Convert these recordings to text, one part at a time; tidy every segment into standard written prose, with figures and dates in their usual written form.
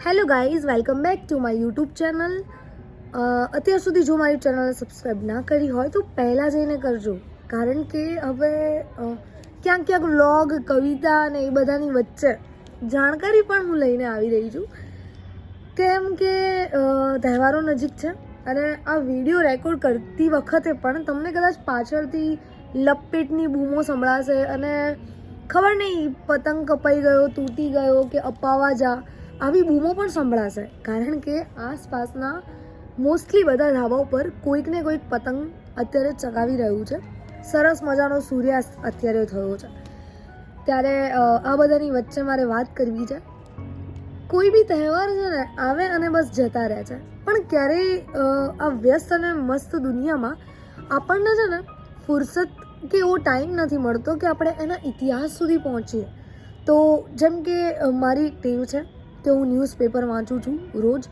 Hello guys, welcome back to my YouTube channel. અત્યાર સુધી જો મારી ચેનલને સબસ્ક્રાઈબ ના કરી હોય તો પહેલાં જઈને કરજો, કારણ કે હવે ક્યાંક ક્યાંક વ્લોગ, કવિતા અને એ બધાની વચ્ચે જાણકારી પણ હું લઈને આવી રહી છું, કેમ કે તહેવારો નજીક છે અને આ વિડીયો રેકોર્ડ કરતી વખતે પણ તમને કદાચ પાછળથી લપેટની બૂમો સંભળાશે અને ખબર નહીં પતંગ કપાઈ ગયો, તૂટી ગયો કે અપાવા જા, આવી બૂમો પણ સંભળાશે, કારણ કે આસપાસના મોસ્ટલી બધા ધાબા ઉપર કોઈક ને કોઈક પતંગ અત્યારે ચગાવી રહ્યું છે. સરસ મજાનો સૂર્યાસ્ત અત્યારે થયો છે, ત્યારે આ બધાની વચ્ચે મારે વાત કરવી છે. કોઈ બી તહેવાર છે ને આવે અને બસ જતા રહે છે, પણ ક્યારેય આ વ્યસ્ત અને મસ્ત દુનિયામાં આપણને છે ને ફુરસત કે એવો ટાઈમ નથી મળતો કે આપણે એના ઇતિહાસ સુધી પહોંચીએ. તો જેમ કે મારી ટેવ છે કે હું ન્યૂઝપેપર વાંચું છું રોજ,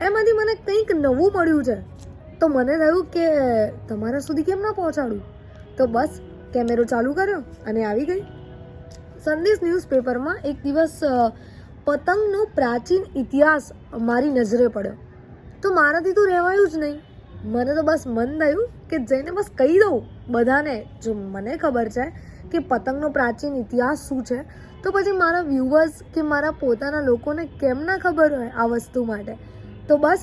એમાંથી મને કંઈક નવું મળ્યું છે તો મને થયું કે તમારા સુધી કેમ ના પહોંચાડું. તો બસ કેમેરો ચાલુ કર્યો અને આવી ગઈ. સંદેશ ન્યૂઝપેપરમાં એક દિવસ પતંગનો પ્રાચીન ઇતિહાસ મારી નજરે પડ્યો, તો મારાથી તો રહેવાયું જ નહીં. મને તો બસ મન થયું કે જઈને બસ કહી દઉં બધાને. જો મને ખબર છે કે પતંગનો પ્રાચીન ઇતિહાસ શું છે, તો પછી મારા વ્યુઅર્સ કે મારા પોતાના લોકોને કેમ ના ખબર હોય આ વસ્તુ માટે. તો બસ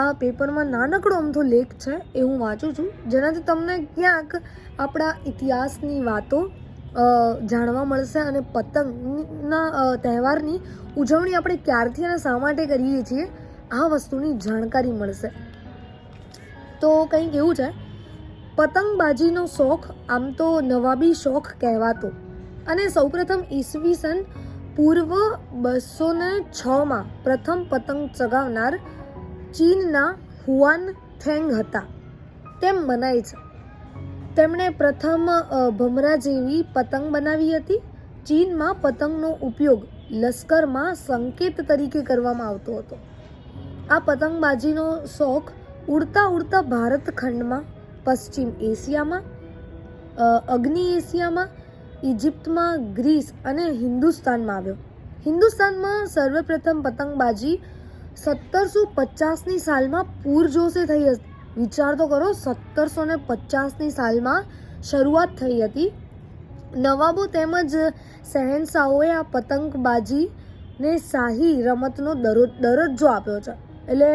આ પેપરમાં નાનકડો અમથો લેખ છે એ હું વાંચું છું, જેનાથી તમને ક્યાંક આપણા ઇતિહાસની વાતો જાણવા મળશે અને પતંગના તહેવારની ઉજવણી આપણે ક્યારથી અને શા માટે કરીએ છીએ આ વસ્તુની જાણકારી મળશે. તો કંઈક એવું છે, પતંગબાજીનો શોખ આમ તો નવાબી શોખ કહેવાતો અને સૌપ્રથમ ઈસવીસન પૂર્વ 206માં પ્રથમ પતંગ ચગાવનાર ચીનના હુઆન થેંગ હતા તેમ મનાય છે. તેમણે પ્રથમ ભમરા જેવી પતંગ બનાવી હતી. ચીનમાં પતંગનો ઉપયોગ લશ્કરમાં સંકેત તરીકે કરવામાં આવતો હતો. આ પતંગબાજીનો શોખ ઉડતા ઉડતા ભારત ખંડમાં, પશ્ચિમ એશિયામાં, અગ્નિ એશિયામાં, ઇજિપ્તમાં, ગ્રીસ અને હિન્દુસ્તાનમાં આવ્યો. હિન્દુસ્તાનમાં સર્વપ્રથમ પતંગબાજી 1750ની સાલમાં પૂરજોશે થઈ હતી. વિચાર તો કરો, 1750ની સાલમાં શરૂઆત થઈ હતી. નવાબો તેમજ શહેનશાહોએ આ પતંગબાજીને શાહી રમતનો દરજ્જો આપ્યો છે. એટલે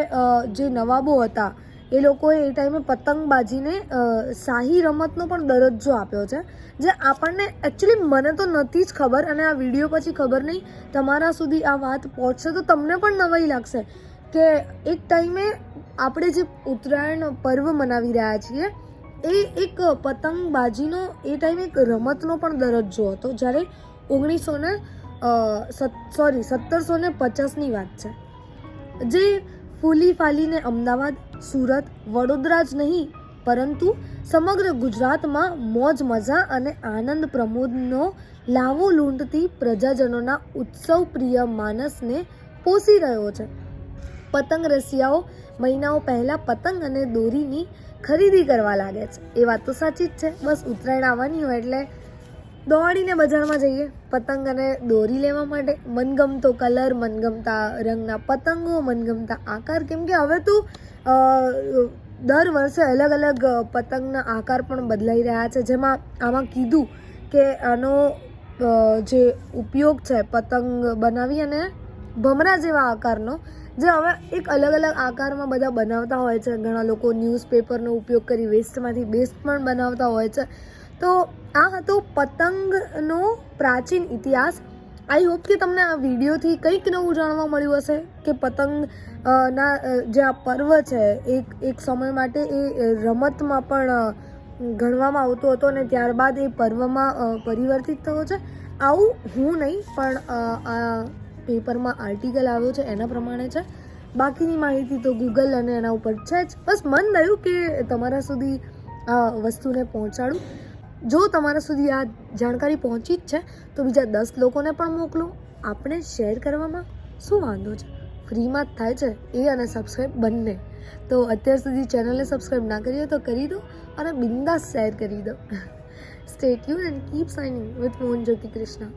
જે નવાબો હતા એ લોકોએ એ ટાઈમે પતંગબાજીને શાહી રમતનો પણ દરજ્જો આપ્યો છે, જે આપણને એકચ્યુઅલી મને તો નથી જ ખબર, અને આ વિડીયો પછી ખબર નહીં તમારા સુધી આ વાત પહોંચશે તો તમને પણ નવાઈ લાગશે કે એક ટાઈમે આપણે જે ઉત્તરાયણ પર્વ મનાવી રહ્યા છીએ એ એક પતંગબાજીનો એ ટાઈમે એક રમતનો પણ દરજ્જો હતો, જ્યારે 1750ની વાત છે. જે ફૂલી ફાલીને અમદાવાદ, સુરત, વડોદરા જ નહીં પરંતુ સમગ્ર ગુજરાતમાં મોજ મજા અને આનંદ પ્રમોદનો લાવો લૂંટતી પ્રજાજનોના ઉત્સવ પ્રિય માનસને પોષી રહ્યો છે. પતંગ રસિયાઓ મહિનાઓ પહેલાં પતંગ અને દોરીની ખરીદી કરવા લાગે છે. એ વાત તો સાચી જ છે. બસ ઉત્તરાયણ આવવાની હોય એટલે દોડીને બજારમાં જઈએ પતંગ અને દોરી લેવા માટે. મનગમતો કલર, મનગમતા રંગના પતંગો, મનગમતા આકાર, કેમ કે હવે તો દર વર્ષે અલગ અલગ પતંગના આકાર પણ બદલાઈ રહ્યા છે. જેમાં આમાં કીધું કે આનો જે ઉપયોગ છે પતંગ બનાવી અને ભમરા જેવા આકારનો, જે હવે એક અલગ અલગ આકારમાં બધા બનાવતા હોય છે. ઘણા લોકો ન્યૂઝપેપરનો ઉપયોગ કરી વેસ્ટમાંથી બેસ્ટ પણ બનાવતા હોય છે. તો આ હતો પતંગનો પ્રાચીન ઇતિહાસ. આઈ હોપ કે તમને આ વિડીયોથી કંઈક નવું જાણવા મળ્યું હશે કે પતંગ ના જે આ પર્વ છે એક સમય માટે એ રમતમાં પણ ગણવામાં આવતો હતો અને ત્યારબાદ એ પર્વમાં પરિવર્તિત થયો છે. આવું હું નહીં, પણ આ પેપરમાં આર્ટિકલ આવ્યો છે એના પ્રમાણે છે. બાકીની માહિતી તો ગૂગલ અને એના ઉપર છે જ. બસ મન થયું કે તમારા સુધી આ વસ્તુને પહોંચાડું. જો તમારા સુધી આ જાણકારી પહોંચી જ છે તો બીજા 10 લોકોને પણ મોકલો. આપણે શેર કરવામાં શું વાંધો છે, ફ્રીમાં જ થાય છે એ અને સબસ્ક્રાઈબ બંને. તો અત્યાર સુધી ચેનલને સબસ્ક્રાઈબ ના કરી હોય તો કરી દો અને બિંદાસ શેર કરી દો. Stay tuned and keep signing with Mohan Jyoti Krishna.